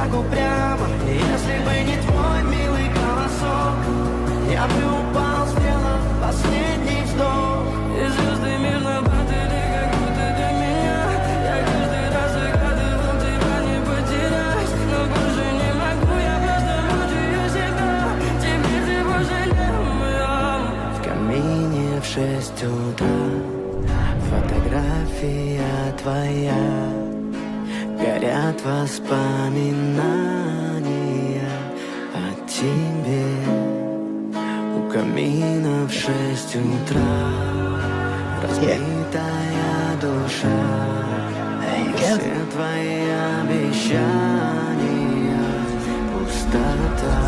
так упрямо. Если бы не твой милый голосок, я бы упал, сделав последний вздох. И звезды мирно падали, как будто для меня. Я каждый раз загадывал тебя не потерять, но больше не могу, я просто мучаю себя. Теперь ты больше не моя. В камине в 6 утра фотография твоя. Горят воспоминания о тебе. У камина в 6 утра разбитая душа. Все твои обещания пустота.